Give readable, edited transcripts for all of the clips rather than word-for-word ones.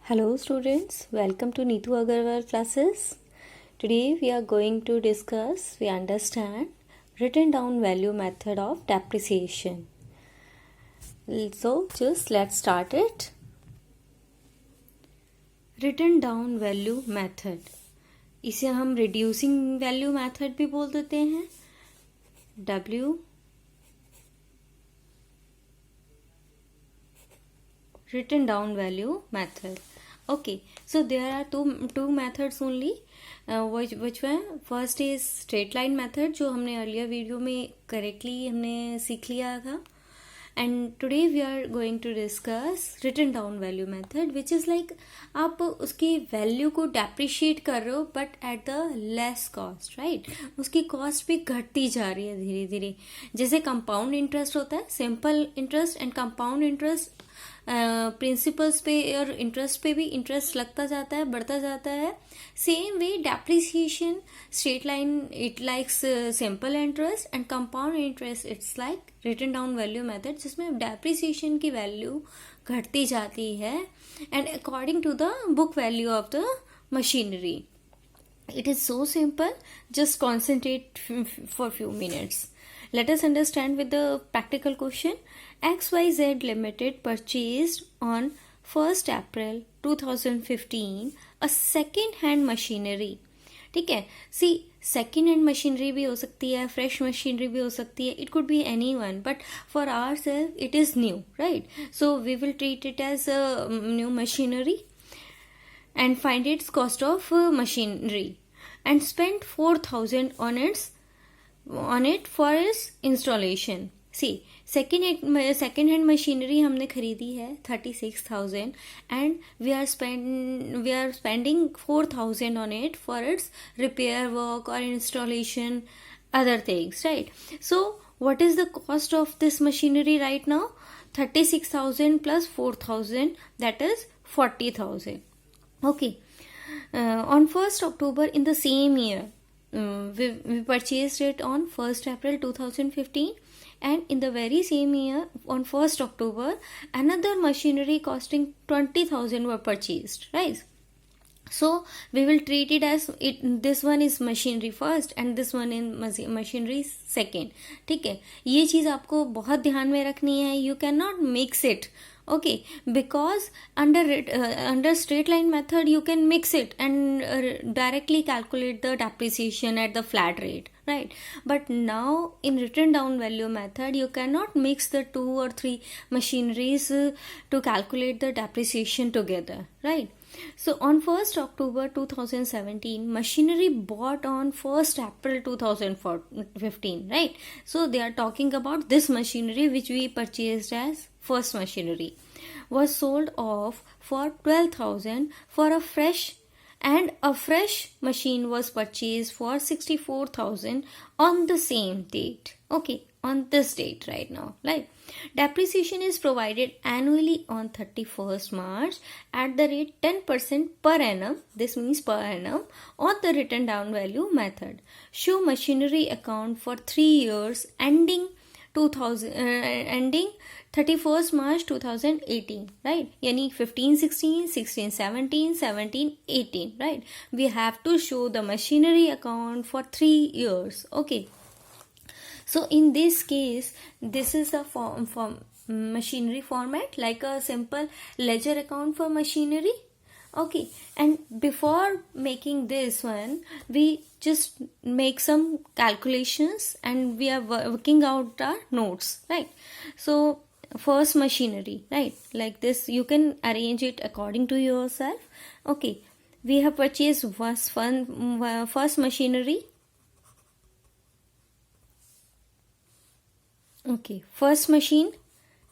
Hello students, welcome to Neetu Agarwal classes. Today we are going to discuss, we understand written down value method of depreciation. So just let's start it. Written down value method. इसे हम reducing value method भी बोल देते हैं. W written down value method. Okay, so there are two methods only. Which one? First is straight line method, जो हमने earlier video में correctly हमने सीख लिया था. And today we are going to discuss written down value method, which is like आप उसकी value को depreciate कर रहे हो but at the less cost, right? उसकी cost भी घटती जा रही है धीरे धीरे. जैसे compound interest होता है, simple interest and compound interest principles पे और इंटरेस्ट पे भी इंटरेस्ट लगता जाता है, बढ़ता जाता है. Same way depreciation straight line it likes simple interest and compound interest it's like written down value method, जिसमें डेप्रिसिएशन की वैल्यू घटती जाती है and according to the book value of the machinery. It is so simple. Just concentrate for few minutes. Let us understand with the practical question. XYZ Limited purchased on 1st April 2015 a second hand machinery. ठीक है. See, second hand machinery भी हो सकती है, fresh machinery भी हो सकती है. It could be anyone, but for ourselves it is new, right? So we will treat it as a new machinery and find its cost of machinery and spend 4,000 on it for its installation. See, second hand machinery हमने खरीदी है 36,000 and we are spending 4,000 on it for its repair work or installation, other things, right? So what is the cost of this machinery right now? 36,000 plus 4,000, that is 40,000. Okay. On 1st October in the same year, we purchased it on 1st April 2015, and in the very same year on 1st October another machinery costing 20,000 were purchased, right? So we will treat it as this one is machinery first and this one is machinery second. ठीक है, ये चीज़ आपको बहुत ध्यान में रखनी है. You cannot mix it. Okay, because under straight line method you can mix it and directly calculate the depreciation at the flat rate, right? But now in written down value method you cannot mix the 2 or 3 machineries to calculate the depreciation together, right? So on 1st October 2017, machinery bought on 1st April 2015, right? So they are talking about this machinery which we purchased as first machinery was sold off for 12,000 for a fresh, and a fresh machine was purchased for 64,000 on the same date. Okay, on this date right now, right? Depreciation is provided annually on 31st March at the rate 10% per annum. This means per annum on the written down value method. Show machinery account for 3 years ending 31st March 2018, right? Yani 15, 16, 16, 17, 17, 18, right? We have to show the machinery account for 3 years. Okay. So in this case, this is a form machinery format, like a simple ledger account for machinery. Okay, and before making this one, we just make some calculations and we are working out our notes, right? So first machinery, right? Like this, you can arrange it according to yourself. Okay, we have purchased first machinery. Okay, first machine,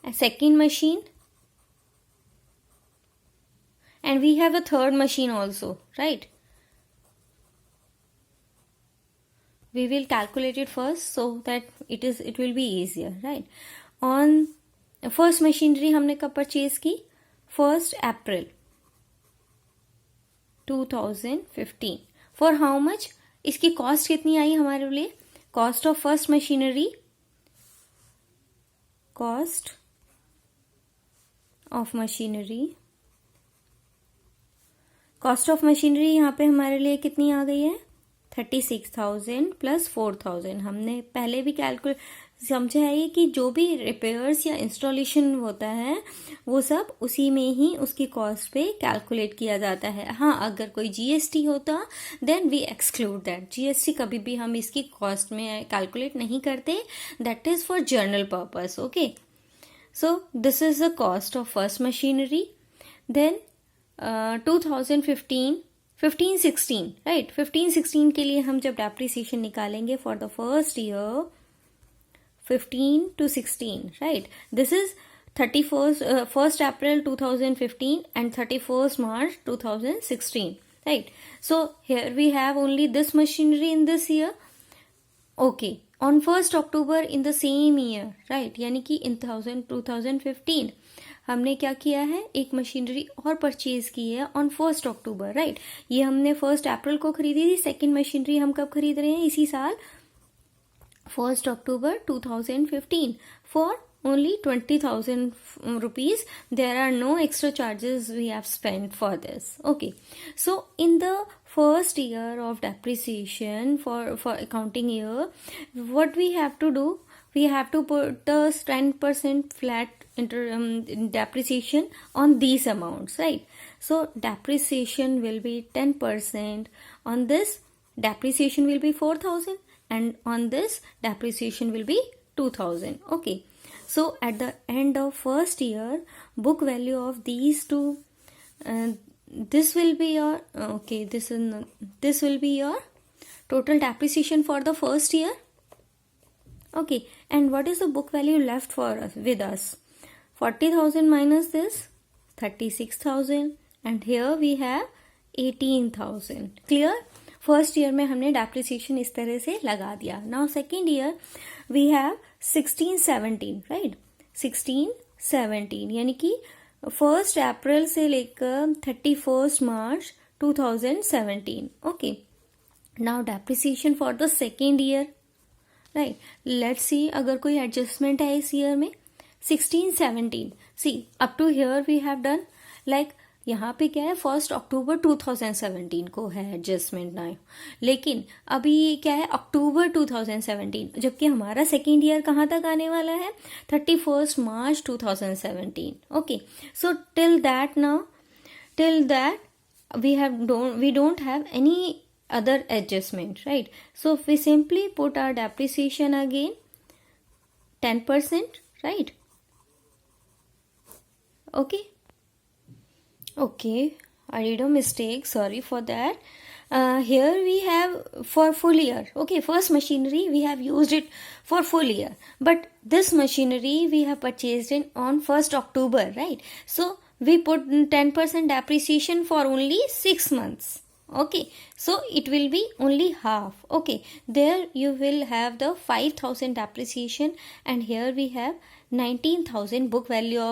a second machine, and we have a third machine also, right? We will calculate it first so that it will be easier, right? On first machinery हमने कब purchase की? 1st April 2015. For how much? इसकी cost कितनी आई हमारे लिए? Cost of first machinery, cost of machinery cost of machinery यहाँ पे हमारे लिए कितनी आ गई है, 36,000 प्लस 4,000। हमने पहले भी कैलकुलेट समझा है कि जो भी रिपेयर्स या इंस्टॉलेशन होता है वो सब उसी में ही उसकी कॉस्ट पे कैलकुलेट किया जाता है। हाँ, अगर कोई जीएसटी होता then we exclude that. GST कभी भी हम इसकी कॉस्ट में कैलकुलेट नहीं करते, that is for journal purpose. Okay, so this is the cost of first machinery. Then 15-16 right, 15-16 के लिए हम जब डेप्रिसिएशन निकालेंगे for the first year 15 to 16, right? This is 1st April 2015 and 31st March 2016, right? So here we have only this machinery in this year. Okay, on 1st October in the same year, right? यानी कि in 2015 हमने क्या किया है, एक machinery और purchase की है ऑन 1st October, राइट? ये हमने 1st April को खरीदी थी। सेकेंड मशीनरी हम कब खरीद रहे हैं, इसी साल 1st October 2015 for only 20,000 rupees. There are no extra charges we have spent for this. Okay, so in the first year of depreciation for accounting year, what we have to do, we have to put the 10% flat depreciation on these amounts, right? So depreciation will be 10%. On this depreciation will be 4,000 and on this depreciation will be 2,000. Okay, so at the end of first year, book value of these two, this will be your okay, this will be your total depreciation for the first year. Okay, and what is the book value left for us with us? 40,000 minus this 36,000 and here we have 18,000. Clear? First year में हमने depreciation इस तरह से लगा दिया। Now second year we have 16-17, right? 16-17 यानी कि 1st April से लेकर 31st March 2017. Okay, now depreciation for the second year, right? Let's see अगर कोई एडजस्टमेंट है इस ईयर में 16-17। See up to here we have done like यहाँ पे क्या है, 1st October 2017 को है एडजस्टमेंट ना, लेकिन अभी क्या है अक्टूबर 2017, जबकि हमारा सेकेंड ईयर कहाँ तक आने वाला है 31st March 2017. Okay, so till that we don't have any other adjustment, right? So we simply put our depreciation again 10%, right? Okay, I did a mistake, sorry for that. Here we have for full year. Okay, first machinery we have used it for full year, but this machinery we have purchased on 1st October, right? So we put 10% depreciation for only 6 months. Okay, so it will be only half. Okay, there you will have the 5,000 depreciation and here we have 19,000 book value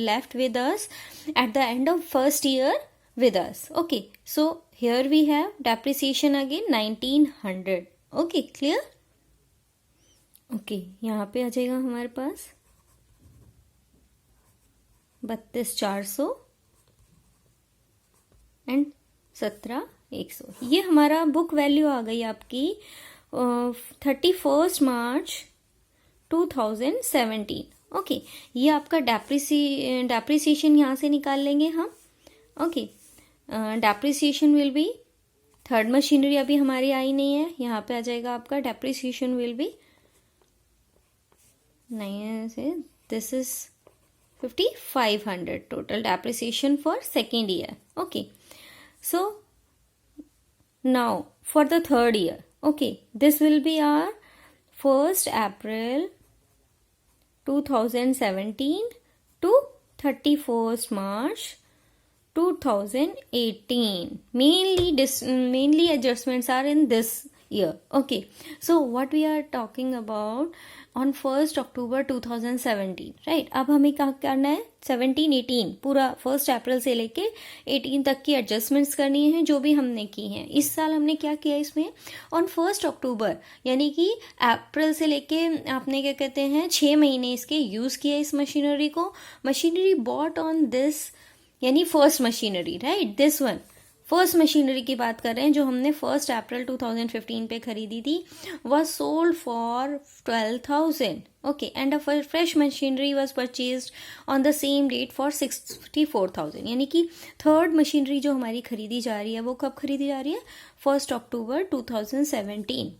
left with us at the end of first year with us. Okay, so here we have depreciation again 1900. Okay, clear? Okay, यहाँ पे आ जाएगा हमारे पास 32,400 and 17,100। ये हमारा book value आ गई आपकी 31st March 2017. Okay, ये आपका डेप्रिसिएशन यहाँ से निकाल लेंगे हम. Okay, depreciation will be, third machinery अभी हमारी आई नहीं है, यहाँ पे आ जाएगा आपका डेप्रिसिएशन विल बी नहीं है, this is 5,500 total depreciation for second year. Okay, so now for the third year, okay, this will be our 1st April 2017 to 31st March 2018. Mainly adjustments are in this year. Okay, so what we are talking about on 1st October 2017, right? अब हमें क्या करना है, 17-18 पूरा 1st April से लेके 18 तक की एडजस्टमेंट्स करनी है जो भी हमने की हैं. इस साल हमने क्या किया इसमें, ऑन 1st October यानी कि अप्रैल से लेके आपने क्या कहते हैं 6 महीने इसके यूज किया इस मशीनरी को. मशीनरी बॉट ऑन दिस यानी first machinery, right, this one first machinery की बात कर रहे हैं जो हमने 1 अप्रैल 2015 पे खरीदी थी, was sold for 12,000. Okay, and a fresh machinery was purchased on the same date for 64,000. यानी कि थर्ड मशीनरी जो हमारी खरीदी जा रही है वो कब खरीदी जा रही है? 1 अक्टूबर 2017.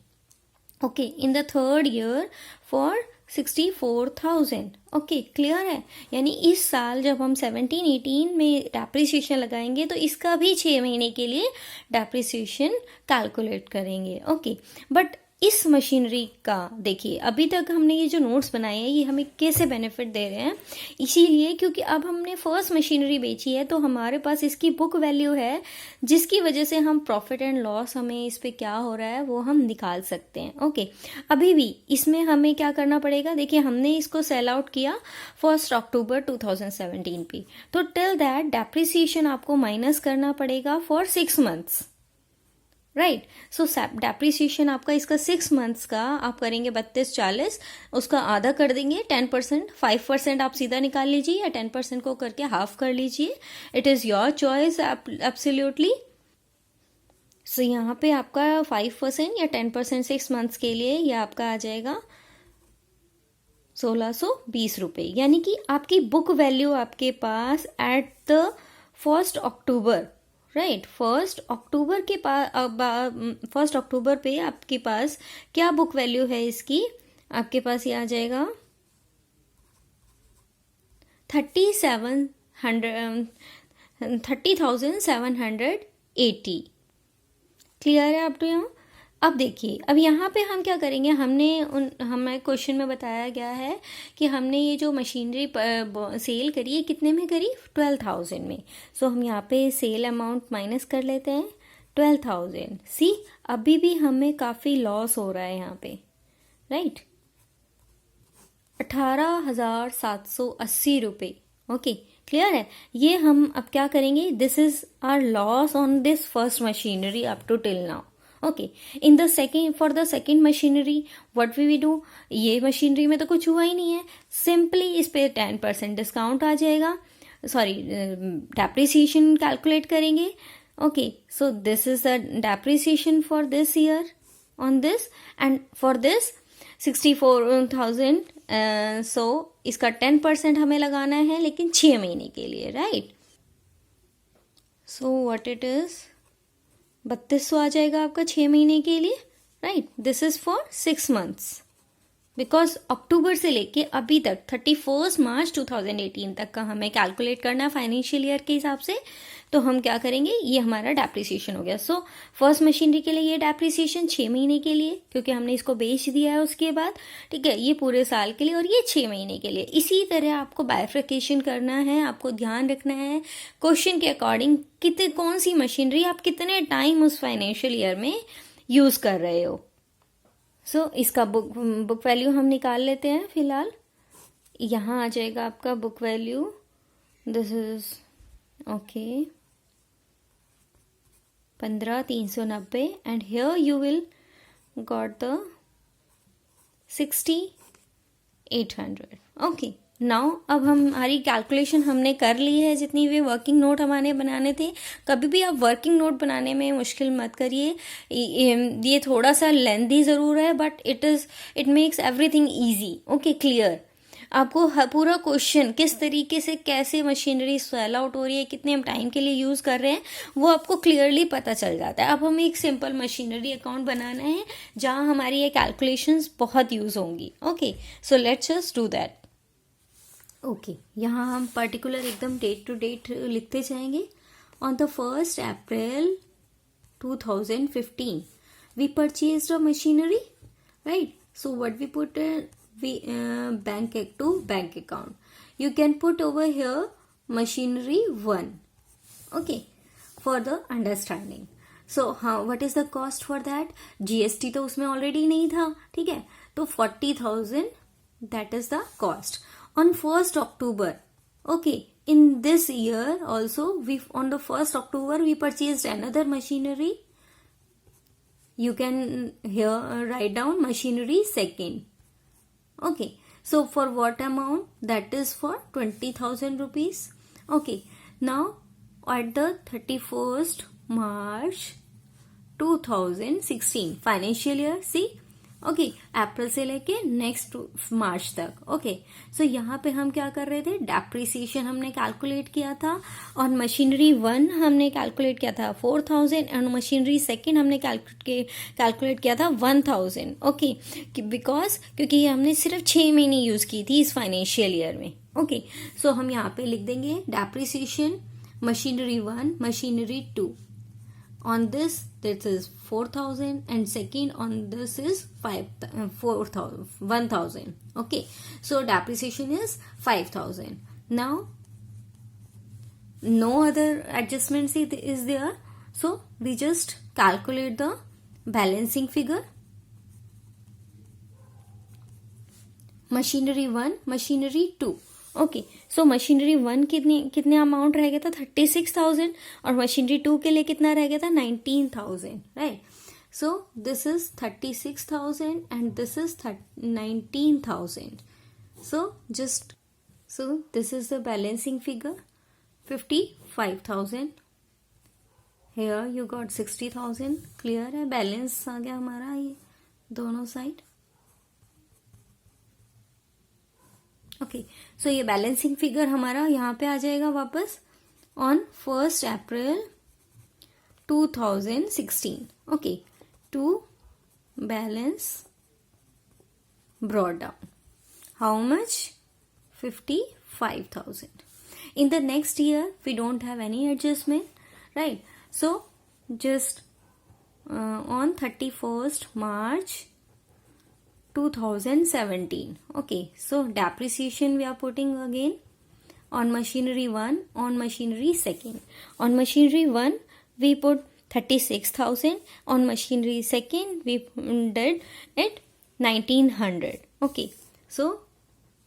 Okay, in the third year for 64,000. Okay, clear है? यानी इस साल जब हम 17-18 में डेप्रिसिएशन लगाएंगे तो इसका भी 6 महीने के लिए डेप्रिसिएशन कैलकुलेट करेंगे. ओके, बट इस मशीनरी का देखिए, अभी तक हमने ये जो नोट्स बनाए हैं ये हमें कैसे बेनिफिट दे रहे हैं? इसीलिए क्योंकि अब हमने फर्स्ट मशीनरी बेची है तो हमारे पास इसकी बुक वैल्यू है, जिसकी वजह से हम प्रॉफिट एंड लॉस हमें इस पे क्या हो रहा है वो हम निकाल सकते हैं. ओके, अभी भी इसमें हमें क्या करना पड़ेगा? देखिए, हमने इसको सेल आउट किया 1 अक्टूबर 2017 पे, तो टिल दैट डेप्रिसिएशन आपको माइनस करना पड़ेगा for 6 months. Right, so depreciation आपका इसका 6 मंथ्स का आप करेंगे 3240, उसका आधा कर देंगे 10%, 5% आप सीधा निकाल लीजिए या 10% को करके हाफ कर लीजिए. It is your choice absolutely. So यहाँ पे आपका 5% या 10% 6 मंथ्स के लिए ये आपका आ जाएगा 1620 रुपये. यानी कि आपकी बुक वैल्यू आपके पास एट द 1 अक्टूबर, राइट, 1 अक्टूबर के पास 1 अक्टूबर पे आपके पास क्या बुक वैल्यू है इसकी? आपके पास ये आ जाएगा 30,780. क्लियर है आप तो यहाँ? अब देखिए, अब यहाँ पे हम क्या करेंगे? हमें क्वेश्चन में बताया गया है कि हमने ये जो मशीनरी सेल करी है कितने में करी? 12,000 में. सो हम यहाँ पे सेल अमाउंट माइनस कर लेते हैं 12,000. सी, अभी भी हमें काफ़ी लॉस हो रहा है यहाँ पे, राइट, 18,780 रुपये. ओके, क्लियर है? ये हम अब क्या करेंगे? This is our loss on this first machinery up to till now. Okay, in the second, for the second machinery what we do? ये मशीनरी में तो कुछ हुआ ही नहीं है, सिंपली इस पे 10% डिस्काउंट आ जाएगा, सॉरी डेप्रिसिएशन कैलकुलेट करेंगे. Okay, so this is the depreciation for this year on this, and for this 64,000. सो इसका 10% हमें लगाना है, लेकिन 6 महीने के लिए, right. So what it is, 3200 आ जाएगा आपका 6 महीने के लिए, right. This is for 6 months, because October से लेके अभी तक 31 मार्च 2018 तक का हमें कैलकुलेट करना है फाइनेंशियल ईयर के हिसाब से. तो हम क्या करेंगे? ये हमारा डेप्रिसिएशन हो गया. सो फर्स्ट मशीनरी के लिए ये डेप्रिसिएशन 6 महीने के लिए, क्योंकि हमने इसको बेच दिया है उसके बाद, ठीक है, ये पूरे साल के लिए और ये 6 महीने के लिए. इसी तरह आपको बाइफर्केशन करना है, आपको ध्यान रखना है क्वेश्चन के अकॉर्डिंग कौन सी मशीनरी आप कितने टाइम उस फाइनेंशियल ईयर में यूज कर रहे हो. सो इसका बुक वैल्यू हम निकाल लेते हैं फिलहाल. यहाँ आ जाएगा आपका book value, this is okay 15,390, and here you will got the 6,800. Okay, now अब हमारी कैलकुलेशन हमने कर ली है, जितनी भी वर्किंग नोट हमारे बनाने थे. कभी भी आप वर्किंग नोट बनाने में मुश्किल मत करिए, ये थोड़ा सा लेंथी ज़रूर है, but it makes everything easy. Okay, clear? आपको पूरा क्वेश्चन किस तरीके से, कैसे मशीनरी सेल आउट हो रही है, कितने हम टाइम के लिए यूज़ कर रहे हैं, वो आपको क्लियरली पता चल जाता है. अब हमें एक सिंपल मशीनरी अकाउंट बनाना है जहाँ हमारी ये कैलकुलेशंस बहुत यूज़ होंगी. Okay, so let's just do that. Okay, यहाँ हम पर्टिकुलर एकदम डेट टू डेट लिखते जाएंगे. On the 1 April 2015 we purchased a machinery, right. So what we put bank to bank account. You can put over here machinery 1, okay, for the understanding. So what is the cost for that? GST तो उसमें already नहीं था, ठीक है, तो 40,000 that is the cost on 1st October. Okay, in this year also on the 1st October we purchased another machinery. You can here write down machinery second. Okay, so for what amount? That is for 20,000 rupees. Okay, now at the 31st March 2016 financial year see okay April से लेके next मार्च तक okay so यहाँ पे हम क्या कर रहे थे डेप्रिसिएशन हमने कैलकुलेट किया था और मशीनरी 1 हमने कैलकुलेट किया था 4000 और मशीनरी 2 हमने कैलकुलेट किया था 1000 ओके क्योंकि हमने सिर्फ 6 महीने यूज की थी इस फाइनेंशियल ईयर में ओके सो हम यहाँ पे लिख देंगे depreciation machinery 1 machinery 2 on this is 4000 and second on this is 1000 okay so depreciation is 5000 now no other adjustments is there so we just calculate the balancing figure machinery 1 machinery 2 okay so machinery 1 कितने amount रह गया था 36,000 और machinery 2 के लिए कितना रह गया था 19,000 right so this is 36,000 and this is 19,000 so this is the balancing figure 55,000 here you got 60,000 clear है बैलेंस आ गया हमारा ये दोनों साइड ओके सो ये बैलेंसिंग फिगर हमारा यहाँ पे आ जाएगा वापस on 1 April 2016 okay to balance brought down how much 55,000 in the next year we don't have any adjustment right so just on 31st March 2017 okay so depreciation we are putting again on machinery 1 on machinery 2 on machinery 1 we put 36,000 on machinery 2 we did it 1900 okay so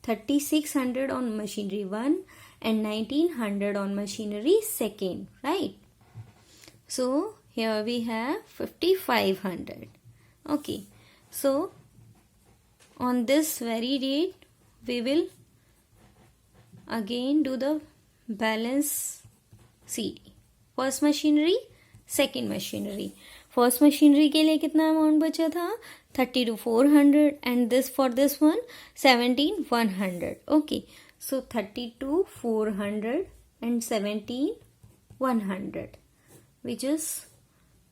3600 on machinery 1 and 1900 on machinery 2 right so here we have 5500 okay so on this very date we will again do the balance CD first machinery second machinery first machinery के लिए कितना amount बचा था 32,400 and this for this one 17,100 okay so 32,400 and 17,100 we just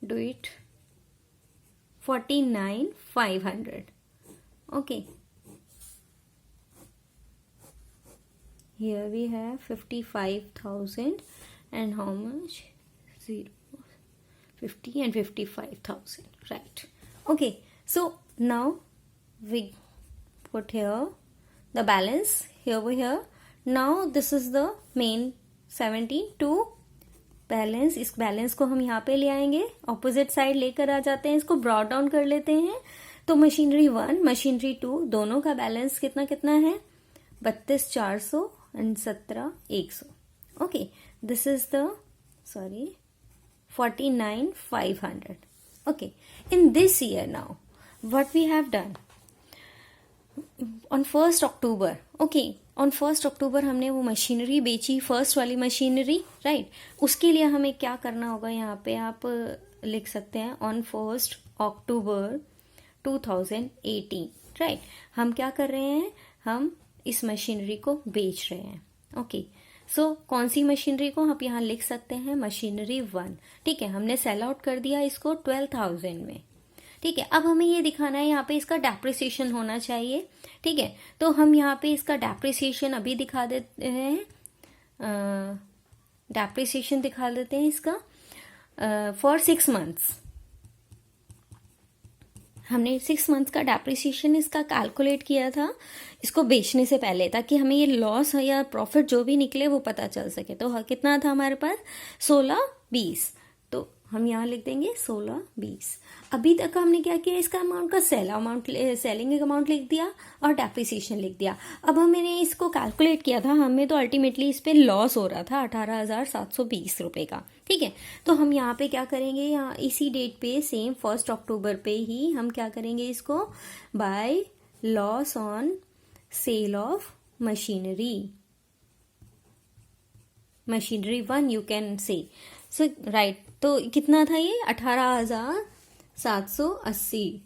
do it 49,500 okay here we have 55,000 and how much 50 and 55,000 right okay so now we put here the balance here over here now this is the main 72 balance इस balance को हम यहाँ पे ले आएंगे opposite side लेकर आ जाते हैं इसको ब्रॉट डाउन कर लेते हैं तो मशीनरी 1 मशीनरी 2 दोनों का बैलेंस कितना कितना है 32,400 and 17,100 okay this is the 49,500 okay in this year now what we have done on 1 October okay on 1 October हमने वो मशीनरी बेची फर्स्ट वाली मशीनरी राइट उसके लिए हमें क्या करना होगा यहाँ पे आप लिख सकते हैं ऑन 1 अक्टूबर 2018 राइट हम क्या कर रहे हैं हम इस मशीनरी को बेच रहे हैं ओके सो कौन सी मशीनरी को आप यहाँ लिख सकते हैं मशीनरी 1 ठीक है हमने सेल आउट कर दिया इसको 12,000 में ठीक है अब हमें ये दिखाना है यहाँ पे इसका डेप्रिसिएशन होना चाहिए ठीक है तो हम यहाँ पे इसका डेप्रिसिएशन अभी दिखा देते हैं डेप्रिसिएशन दिखा देते हैं इसका फॉर 6 मंथ्स हमने 6 मंथ्स का डेप्रिसिएशन इसका कैलकुलेट किया था इसको बेचने से पहले ताकि हमें ये लॉस या प्रॉफिट जो भी निकले वो पता चल सके तो कितना था हमारे पास 16,20 तो हम यहाँ लिख देंगे 16,20 अभी तक हमने क्या किया इसका अमाउंट का सेलिंग अमाउंट लिख दिया और डेप्रिसिएशन लिख दिया अब हमने इसको कैलकुलेट किया था हमें तो अल्टीमेटली इस पे लॉस हो रहा था 18,720 रुपए का ठीक है तो हम यहाँ पे क्या करेंगे यहाँ इसी डेट पे सेम 1 अक्टूबर पे ही हम क्या करेंगे इसको by loss on sale of machinery 1 you can say so right, तो कितना था ये 18,780,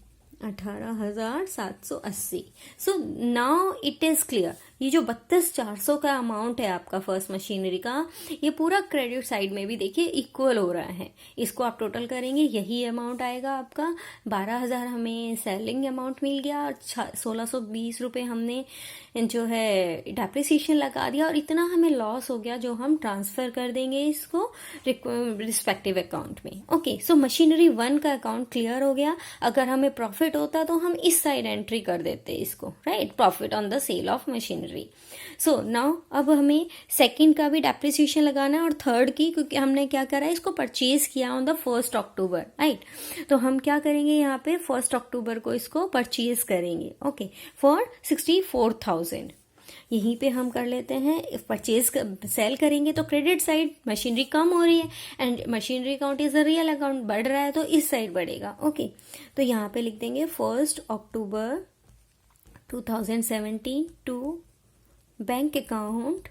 18,780। So now it is clear, ये जो 32,400 का अमाउंट है आपका फर्स्ट मशीनरी का, ये पूरा क्रेडिट साइड में भी देखिए इक्वल हो रहा है। इसको आप टोटल करेंगे, यही अमाउंट आएगा आपका। 12,000 हमें सेलिंग अमाउंट मिल गया और 1,620 रुपये हमने जो है डेप्रिसिएशन लगा दिया, और इतना हमें लॉस हो गया जो हम ट्रांसफर कर देंगे इसको रिस्पेक्टिव अकाउंट में। ओके, सो मशीनरी 1 का अकाउंट क्लियर हो गया। अगर हमें प्रॉफिट होता तो हम इस साइड एंट्री कर देते इसको, right, profit on the sale of machinery. So now अब हमें सेकंड का भी डेप्रिसिएशन लगाना है और थर्ड की, क्योंकि हमने क्या करा है, इसको परचेज किया ऑन द 1 अक्टूबर, राइट। तो हम क्या करेंगे यहाँ पे 1 अक्टूबर को इसको परचेज करेंगे, ओके, फॉर 64,000। यहीं पे हम कर लेते हैं परचेज, सेल करेंगे तो क्रेडिट साइड मशीनरी कम हो रही है and machinery account is a real account, बढ़ रहा है तो इस साइड बढ़ेगा। ओके, तो यहाँ पे लिख देंगे 1 अक्टूबर 2017 टू बैंक अकाउंट।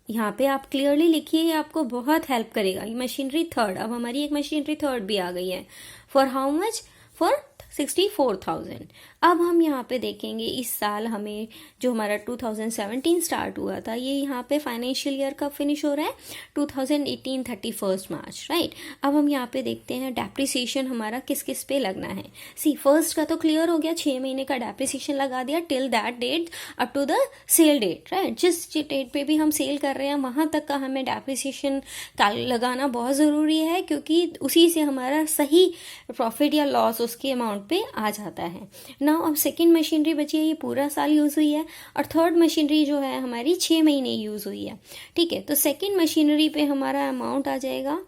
यहाँ पे आप क्लियरली लिखिए, ये आपको बहुत हेल्प करेगा। ये मशीनरी थर्ड, अब हमारी एक मशीनरी थर्ड भी आ गई है। For how much? फॉर 64,000। अब हम यहाँ पे देखेंगे इस साल हमें जो हमारा 2017 स्टार्ट हुआ था, ये यहाँ पे फाइनेंशियल ईयर कब फिनिश हो रहा है, 2018 31 मार्च, राइट। अब हम यहाँ पे देखते हैं डेप्रिसिएशन हमारा किस किस पे लगना है। सी, फर्स्ट का तो क्लियर हो गया, 6 महीने का डेप्रिसिएशन लगा दिया till that date up to the sale date, right. जिस डेट पे भी हम सेल कर रहे हैं वहां तक का हमें डेप्रिसिएशन लगाना बहुत जरूरी है, क्योंकि उसी से हमारा सही प्रॉफिट या लॉस उसके अमाउंट पे आ जाता है ना। अब सेकेंड मशीनरी बची है, ये पूरा साल यूज हुई है, और थर्ड मशीनरी जो है हमारी 6 महीने यूज हुई है, ठीक है। तो सेकेंड मशीनरी पे हमारा अमाउंट आ जाएगा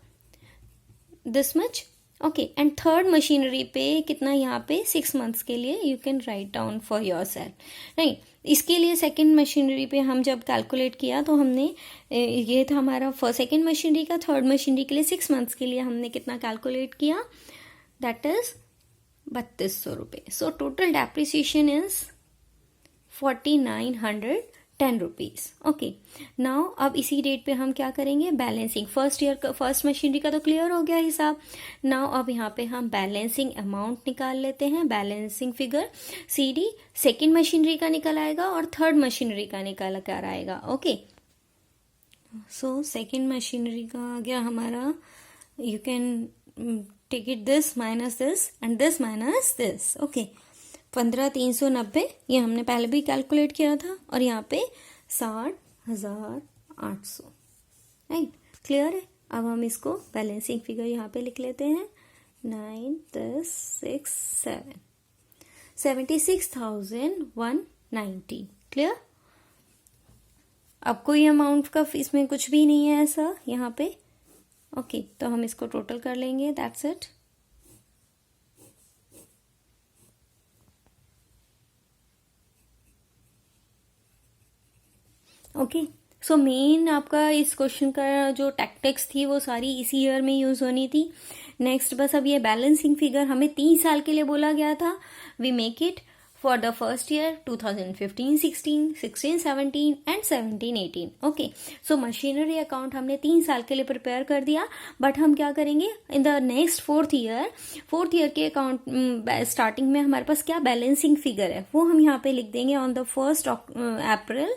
this much, okay, and third machinery पे कितना, यहाँ पे 6 मंथ्स के लिए you can write down for your self, right. इसके लिए सेकेंड मशीनरी पे हम जब कैलकुलेट किया तो हमने ये था हमारा सेकेंड मशीनरी का, थर्ड मशीनरी के लिए 6 मंथ्स के लिए हमने कितना कैलकुलेट किया, दैट इज 3200 रुपये। So total depreciation is 4,910 rupees, okay. Now अब इसी डेट पे हम क्या करेंगे, बैलेंसिंग। फर्स्ट मशीनरी का तो क्लियर हो गया हिसाब। नाउ अब यहाँ पे हम बैलेंसिंग अमाउंट निकाल लेते हैं, balancing figure CD second machinery का निकल आएगा और थर्ड मशीनरी का निकल कर आएगा, ओके। सो सेकेंड मशीनरी का आ गया हमारा, you can take it this minus this and this minus this, okay, 15,390 ये हमने पहले भी कैलकुलेट किया था, और यहाँ पे 60,800, राइट, क्लियर है। अब हम इसको बैलेंसिंग फिगर यहाँ पे लिख लेते हैं, 9 10 6 7 76,190, क्लियर। अब कोई अमाउंट का इसमें कुछ भी नहीं है ऐसा यहाँ पे, ओके, तो हम इसको टोटल कर लेंगे, that's it. Okay, so main आपका इस क्वेश्चन का जो टैक्टिक्स थी वो सारी इसी ईयर में यूज होनी थी। नेक्स्ट बस अब ये बैलेंसिंग फिगर हमें 3 साल के लिए बोला गया था, we make it for the first year 2015-16, 16-17 and 17-18, okay. So machinery account हमने 3 साल के लिए प्रिपेयर कर दिया, बट हम क्या करेंगे in the next fourth year के अकाउंट स्टार्टिंग में हमारे पास क्या बैलेंसिंग फिगर है वो हम यहाँ पे लिख देंगे on the 1 April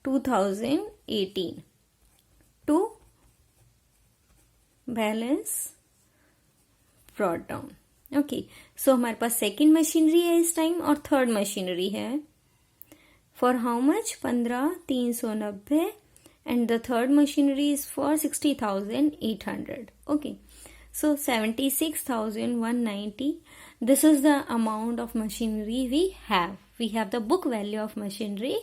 2018 to balance brought down, okay. So हमारे पास सेकेंड मशीनरी है इस टाइम और थर्ड मशीनरी है, for how much, 15,390, and the third machinery is for 60,800, okay. So 76,190, this is the amount of machinery we have the book value of machinery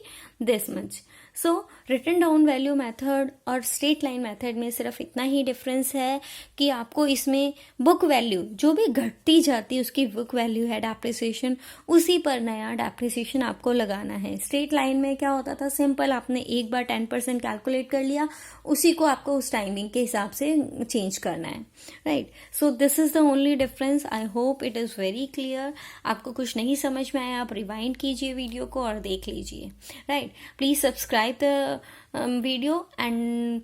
this much. So written down value method और straight line method में सिर्फ इतना ही difference है कि आपको इसमें book value जो भी घटती जाती है उसकी बुक वैल्यू है डेप्रिसिएशन, उसी पर नया डेप्रिसिएशन आपको लगाना है। स्ट्रेट लाइन में क्या होता था, सिंपल आपने एक बार 10% कैलकुलेट कर लिया, उसी को आपको उस टाइमिंग के हिसाब से चेंज करना है, right. So this is the only difference. I hope it is very clear. आपको कुछ नहीं समझ में आया आप रिवाइंड कीजिए वीडियो को और देख लीजिए, right. right? Please subscribe the video and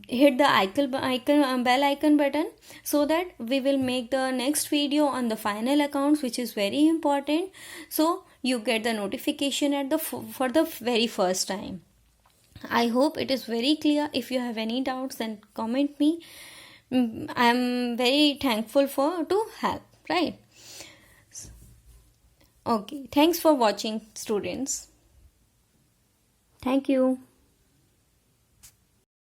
hit the bell icon button, so that we will make the next video on the final accounts, which is very important, so you get the notification at the for the very first time. I hope it is very clear. If you have any doubts, then comment me. I am very thankful to help, right? Okay, thanks for watching, students. Thank you.